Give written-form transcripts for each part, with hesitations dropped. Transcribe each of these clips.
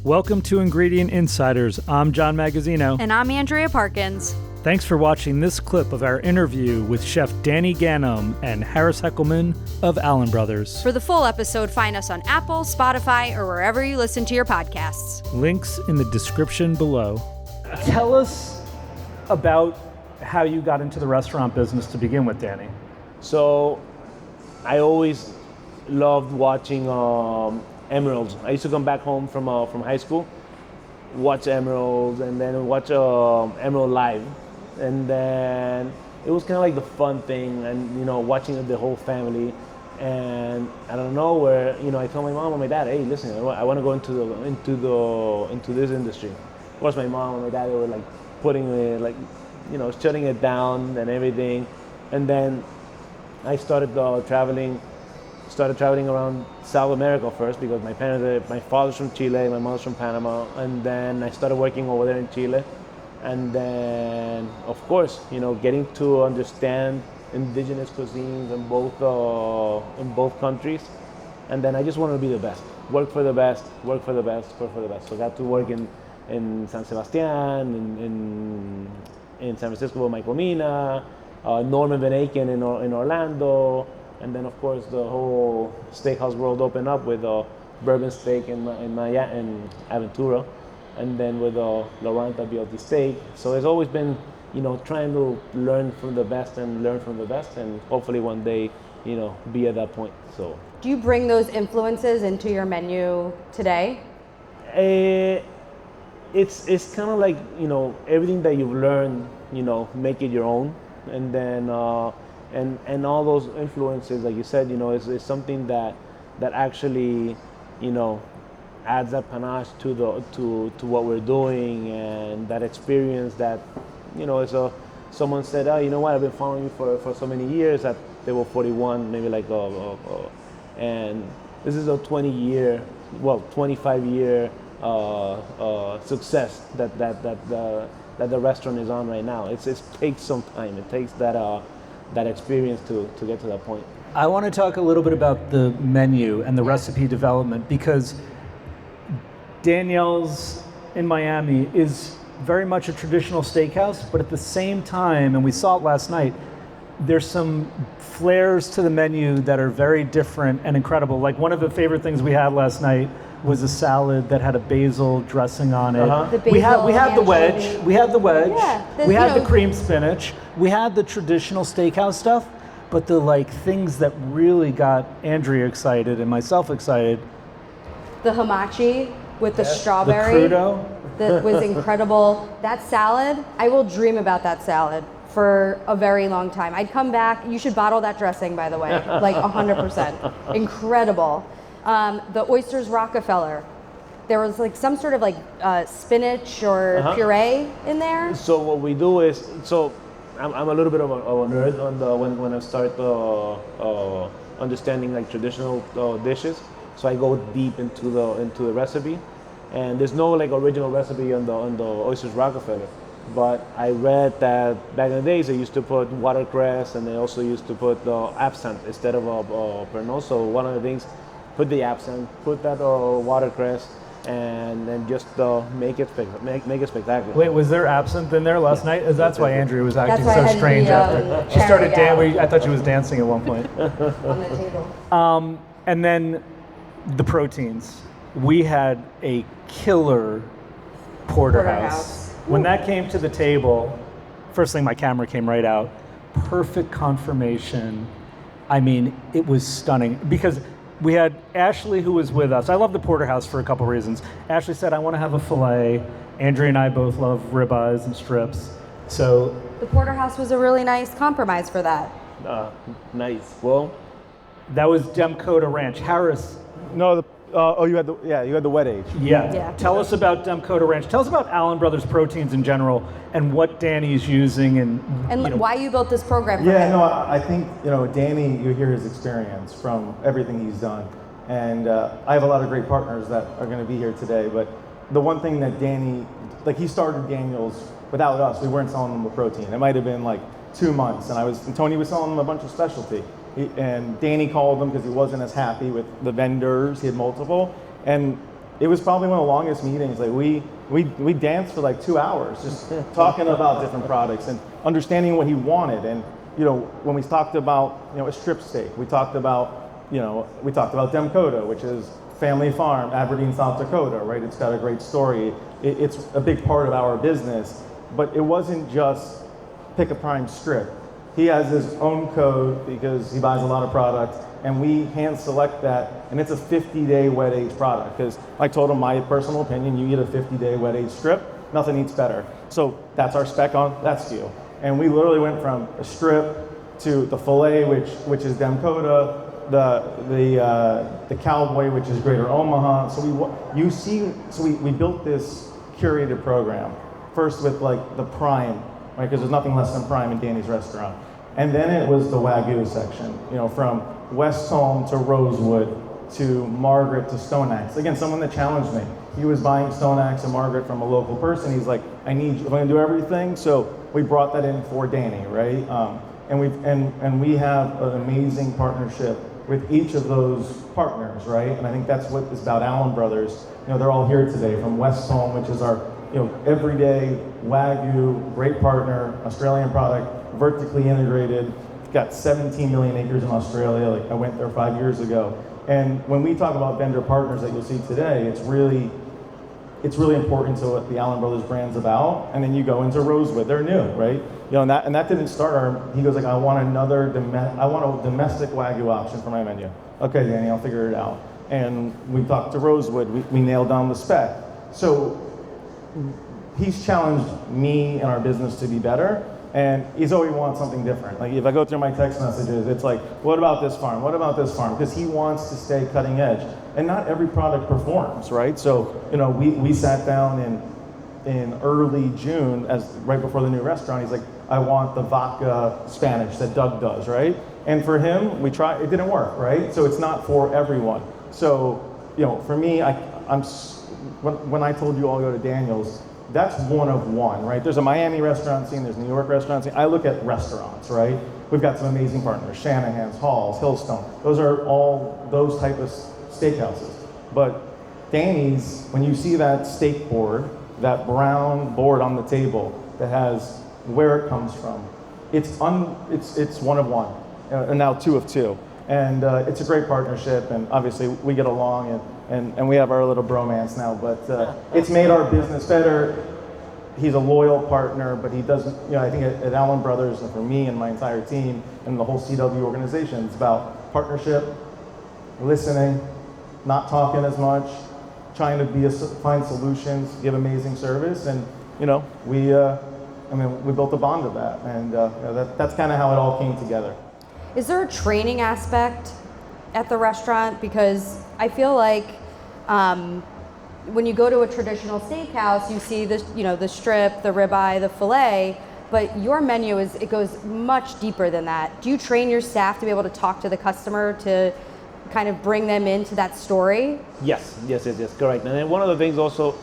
Welcome to Ingredient Insiders. I'm John Magazzino. And I'm Andrea Parkins. Thanks for watching this clip of our interview with Chef Danny Ganem and Harris Heckelman of Allen Brothers. For the full episode, find us on Apple, Spotify, or wherever you listen to your podcasts. Links in the description below. Tell us about how you got into the restaurant business to begin with, Danny. So I always loved watching Emeralds. I used to come back home from high school, watch Emeralds, and then watch Emerald Live. And then it was kind of like the fun thing, and watching the whole family. And out of nowhere, I told my mom and my dad, "Hey, listen, I want to go into this industry." Of course, my mom and my dad, they were like putting it, shutting it down and everything. And then I started traveling around South America first, because my father's from Chile, my mother's from Panama, and then I started working over there in Chile. And then, of course, getting to understand indigenous cuisines in both countries. And then I just wanted to be the best, work for the best. So I got to work in San Sebastian, in San Francisco with Michael Mina, Norman Van Aken in Orlando. And then, of course, the whole steakhouse world opened up with Bourbon Steak in Aventura, and then with Laurent BLT Steak. So it's always been, trying to learn from the best, and hopefully one day, be at that point. So. Do you bring those influences into your menu today? It's kind of like, everything that you've learned, make it your own, and then. And all those influences, like you said, is something that actually, adds that panache to what we're doing, and that experience that, someone said, "Oh, you know what? I've been following you for so many years." That they were 41, maybe and this is a 25-year success that the restaurant is on right now. It takes some time. It takes that experience to get to that point. I want to talk a little bit about the menu and the recipe development, because Danielle's in Miami is very much a traditional steakhouse, but at the same time, and we saw it last night, there's some flares to the menu that are very different and incredible. Like, one of the favorite things we had last night was a salad that had a basil dressing on it. Uh-huh. We had the wedge. We had the cream spinach. We had the traditional steakhouse stuff, but the things that really got Andrea excited and myself excited. The hamachi with the strawberry. The crudo. That was incredible. That salad, I will dream about that salad for a very long time. I'd come back. You should bottle that dressing, by the way, 100%. Incredible. The oysters Rockefeller. There was some sort of spinach or puree in there. So what we do is, I'm a little bit of a nerd on when I start understanding traditional dishes. So I go deep into the recipe, and there's no original recipe on the oysters Rockefeller. But I read that back in the days they used to put watercress, and they also used to put absinthe instead of Pernod. So one of the things, put the absinthe, put that watercress, and then just make it spectacular. Wait, was there absinthe in there last night? That's why Andrea was acting That's why so strange after she started dancing. I thought she was dancing at one point. On the table. And then the proteins. We had a killer porterhouse. When that came to the table, first thing, my camera came right out. Perfect confirmation. I mean, it was stunning, because we had Ashley, who was with us. I love the porterhouse for a couple reasons. Ashley said, "I want to have a filet." Andrea and I both love ribeyes and strips. So the porterhouse was a really nice compromise for that. Nice. Well, that was Demcota Ranch. Harris. No, you had the wet age. Yeah. Tell us about Demcota Ranch. Tell us about Allen Brothers Proteins in general, and what Danny's using, and why you built this program for him. Yeah, no, I think, Danny, you hear his experience from everything he's done. And I have a lot of great partners that are going to be here today. But the one thing that Danny, he started Daniel's without us. We weren't selling them a protein. It might have been 2 months, and Tony was selling them a bunch of specialty. And Danny called them because he wasn't as happy with the vendors. He had multiple. And it was probably one of the longest meetings. Like we danced for like 2 hours, just talking about different products and understanding what he wanted. And when we talked about a strip steak, we talked about Demcoda, which is family farm, Aberdeen, South Dakota, right? It's got a great story. It's a big part of our business, but it wasn't just pick a prime strip. He has his own code because he buys a lot of product, and we hand select that, and it's a 50-day wet age product. Because I told him my personal opinion, you get a 50-day wet age strip, nothing eats better. So that's our spec on that SKU. And we literally went from a strip to the filet, which is Demcoda, the cowboy, which is Greater Omaha. So we built this curated program first with like the prime, right? Because there's nothing less than prime in Danny's restaurant. And then it was the Wagyu section, from West Home to Rosewood to Margaret to Stoneaxe. Again, someone that challenged me. He was buying Stoneaxe and Margaret from a local person. He's like, I need you, I'm gonna do everything. So we brought that in for Danny, right? And we have an amazing partnership with each of those partners, right? And I think that's what is about Allen Brothers. They're all here today from West Home, which is our everyday Wagyu, great partner, Australian product, vertically integrated. Got 17 million acres in Australia. Like I went there 5 years ago. And when we talk about vendor partners that you'll see today, it's really important to what the Allen Brothers brand's about. And then you go into Rosewood, they're new, right? And that didn't start he goes like, I want a domestic Wagyu option for my menu. Okay, Danny, I'll figure it out. And we talked to Rosewood, we nailed down the spec. So he's challenged me and our business to be better. And he's always wants something different. Like if I go through my text messages, it's like, what about this farm? What about this farm? Because he wants to stay cutting edge. And not every product performs, right? So, we sat down in early June, right before the new restaurant. He's like, I want the vodka Spanish that Doug does, right? And for him, we tried, it didn't work, right? So it's not for everyone. So, for me, when I told you all go to Daniel's, that's one of one, right? There's a Miami restaurant scene, there's a New York restaurant scene. I look at restaurants, right? We've got some amazing partners, Shanahan's, Hall's, Hillstone. Those are all those type of steakhouses. But Danny's, when you see that steak board, that brown board on the table that has where it comes from, it's one of one, and now two of two. And it's a great partnership, and obviously we get along, and we have our little bromance now, but it's made our business better. He's a loyal partner, but he doesn't, I think at Allen Brothers, and for me and my entire team and the whole CW organization, it's about partnership, listening, not talking as much, trying to find solutions, give amazing service, and we built a bond of that, and that's kind of how it all came together. Is there a training aspect at the restaurant? Because I feel like when you go to a traditional steakhouse, you see the strip, the ribeye, the filet, but your menu it goes much deeper than that. Do you train your staff to be able to talk to the customer to kind of bring them into that story? Yes, correct. And then one of the things also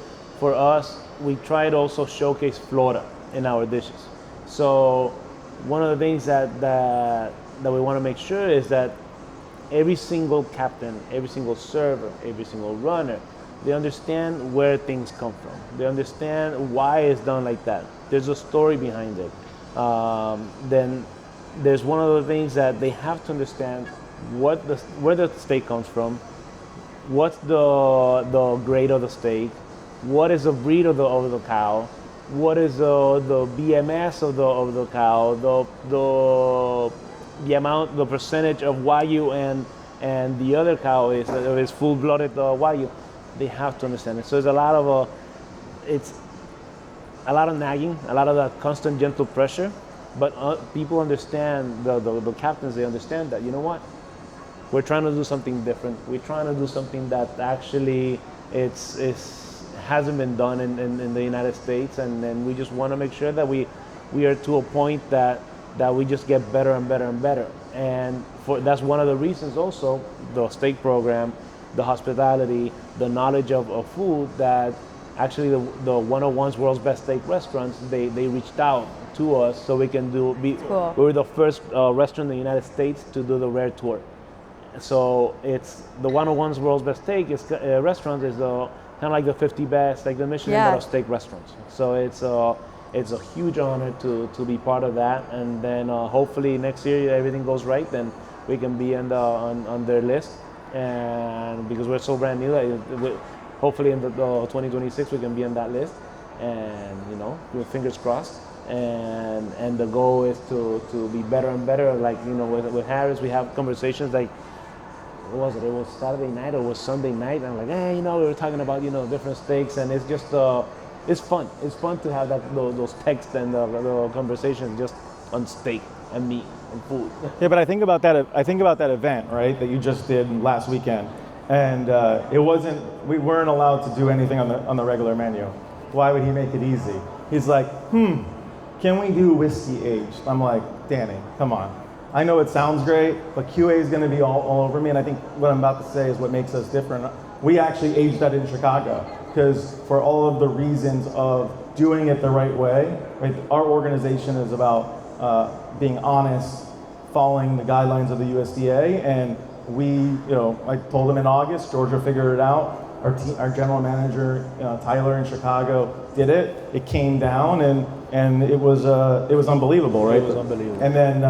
for us, we try to also showcase Florida in our dishes. So one of the things that we want to make sure is that every single captain, every single server, every single runner, they understand where things come from. They understand why it's done like that. There's a story behind it. Then there's one of the things that they have to understand where the steak comes from, what's the grade of the steak, what is the breed of the cow, what is the BMS of the cow, the percentage of Wagyu and the other cow is full-blooded Wagyu. They have to understand it. So there's a lot of nagging, a lot of that constant gentle pressure, but people understand, the captains, they understand that, we're trying to do something different. We're trying to do something that actually hasn't been done in the United States, and then we just want to make sure that we are to a point that we just get better and better and better. And that's one of the reasons also, the steak program, the hospitality, the knowledge of food, that actually the 101's World's Best Steak Restaurants, they reached out to us so we can cool. We were the first restaurant in the United States to do the Rare Tour. So it's the 101's World's Best Steak Restaurant is the kind of like the 50 best, like the Michelin Yeah. but of steak restaurants. So it's a huge honor to be part of that, and then hopefully next year everything goes right, then we can be on their list, and because we're so brand new, hopefully in the 2026 we can be on that list, and with fingers crossed. And the goal is to be better and better. Like with Harris, we have conversations like, what was it? It was Saturday night or it was Sunday night, and I'm like, hey, we were talking about different steaks, and it's just it's fun. It's fun to have those texts and the conversations just on steak and meat and food. Yeah, but I think about that event, right, that you just did last weekend, and we weren't allowed to do anything on the regular menu. Why would he make it easy? He's like, can we do whiskey aged? I'm like, Danny, come on. I know it sounds great, but QA is going to be all over me, and I think what I'm about to say is what makes us different. We actually aged that in Chicago because for all of the reasons of doing it the right way, right, our organization is about being honest, following the guidelines of the USDA, and I told him in August, Georgia figured it out. Our general manager, Tyler in Chicago, did it. It came down, and it was unbelievable, right? It was unbelievable. And then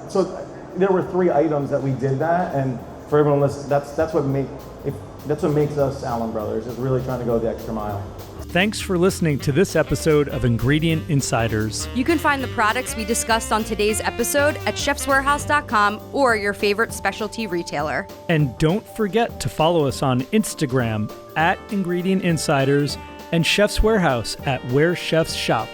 so there were 3 items that we did that, and for everyone listening, that's what makes us Allen Brothers, is really trying to go the extra mile. Thanks for listening to this episode of Ingredient Insiders. You can find the products we discussed on today's episode at chefswarehouse.com or your favorite specialty retailer. And don't forget to follow us on Instagram @Ingredient Insiders and Chef's Warehouse @Where Chefs Shop.